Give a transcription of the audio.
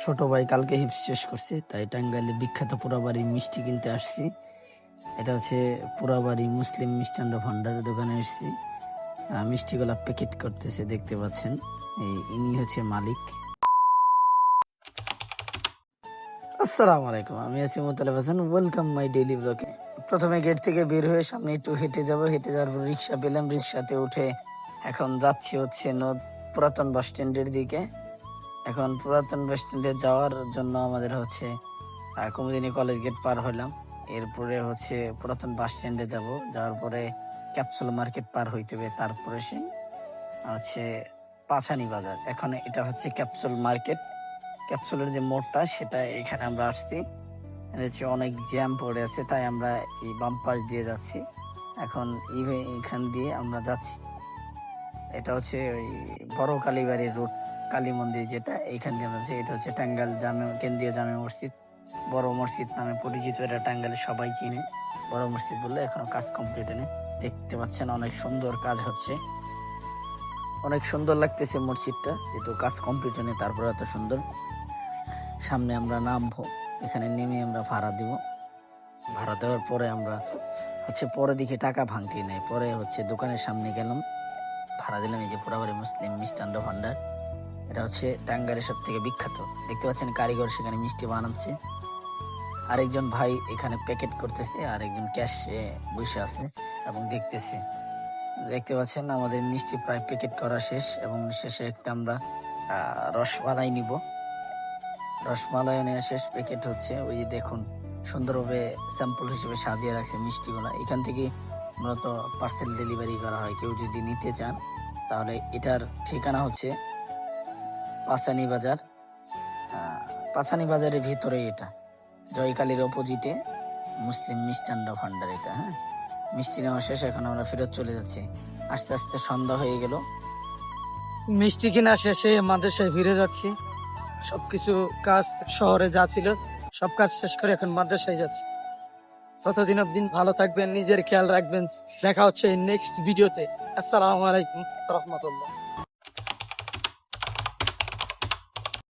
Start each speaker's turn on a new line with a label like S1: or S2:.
S1: ছোট ভাই কালকে হিপস শেষ করছে, তাই টাঙ্গাইলে বিখ্যাত পোড়াবাড়ি মিষ্টি কিনতে আসছি। এটা হচ্ছে পোড়াবাড়ি মুসলিম মিষ্টান্ন ভান্ডারের দোকানে এসেছি। মিষ্টিগুলা প্যাকেট করতেছে, দেখতে পাচ্ছেন। ইনি হচ্ছে মালিক। আসসালামু আলাইকুম, আমি আছি Motaleb Hasan. Welcome my daily ব্লগে। প্রথমে গেট থেকে বের হয়ে সামনে একটু হেঁটে যাব। হেঁটে যাওয়ার পর রিক্সা পেলাম, রিক্সাতে উঠে এখন যাচ্ছি হচ্ছে পুরাতন বাস স্ট্যান্ডের দিকে। এখন পুরাতন বাস স্ট্যান্ডে যাওয়ার জন্য আমাদের হচ্ছে কুমুদিনী কলেজ গেট পার হলাম। এরপরে হচ্ছে পুরাতন বাস স্ট্যান্ডে যাব। যাওয়ার পরে ক্যাপসুল মার্কেট পার হইতে হবে, তারপরে সে হচ্ছে পাছানি বাজার। এখন এটা হচ্ছে ক্যাপসুল মার্কেট। ক্যাপসুলের যে মোড়টা, সেটা এখানে আমরা আসছি। অনেক জ্যাম পড়ে আছে, তাই আমরা এই বাম পাশ দিয়ে যাচ্ছি। এখন এখান দিয়ে আমরা যাচ্ছি। এটা হচ্ছে ওই বড় কালীবাড়ির রুট, কালী মন্দির যেটা, এইখান দিয়ে আমরা যাচ্ছি। এটা হচ্ছে টাঙ্গাইল কেন্দ্রীয় জামে মসজিদ, বড় মসজিদ নামে পরিচিত। এটা টাঙ্গাইলে সবাই চিনে বড় মসজিদ বললে। এখনো কাজ কমপ্লিট নেই, দেখতে পাচ্ছেন অনেক সুন্দর কাজ হচ্ছে। অনেক সুন্দর লাগতেছে মসজিদটা, যেহেতু কাজ কমপ্লিট নেই তারপরে এত সুন্দর। সামনে আমরা নামবো, এখানে নেমে আমরা ভাড়া দিব। ভাড়া দেওয়ার পরে আমরা হচ্ছে পরে দিকে টাকা ভাঙতি নেই, পরে হচ্ছে দোকানের সামনে গেলাম, ভাড়া দিলাম। এই যে পোড়াবাড়ি মুসলিম মিষ্টান্ন ভান্ডার, এটা হচ্ছে টাঙ্গাইলের সব থেকে বিখ্যাত। দেখতে পাচ্ছেন কারিগর সেখানে মিষ্টি বানাচ্ছে, আরেকজন ভাই এখানে প্যাকেট করতেছে, আরেকজন ক্যাশে বসে আছে এবং দেখতেছে। দেখতে পাচ্ছেন আমাদের মিষ্টি প্রায় প্যাকেট করা শেষ, এবং শেষে একটা আমরা রসমালাই নিব। রসমালাই নেওয়া শেষ, প্যাকেট হচ্ছে। ওই যে দেখুন সুন্দরভাবে স্যাম্পল হিসেবে সাজিয়ে রাখছে মিষ্টিগুলো। এখান থেকে মূলত পার্সেল ডেলিভারি করা হয়। কেউ যদি নিতে চান তাহলে এটার ঠিকানা হচ্ছে পাছানি বাজার। পাছানি বাজারের ভিতরে, এটা জয়কালীর অপোজিটে মুসলিম মিষ্টান্ন ভান্ডার এটা। হ্যাঁ, মিষ্টি নেওয়া শেষ, এখন আমরা ফেরত চলে যাচ্ছি। আস্তে আস্তে সন্ধ্যা হয়ে গেল।
S2: মিষ্টি কিনা শেষে মাদ্রাসায় ফিরে যাচ্ছি। সবকিছু কাজ শহরে যা ছিল সব কাজ শেষ করে এখন মাদ্রাসায় যাচ্ছি। ততদিন অবধি ভালো থাকবেন, নিজের খেয়াল রাখবেন। দেখা হচ্ছে নেক্সট ভিডিওতে। আসসালামু আলাইকুম রহমতুল্লাহ।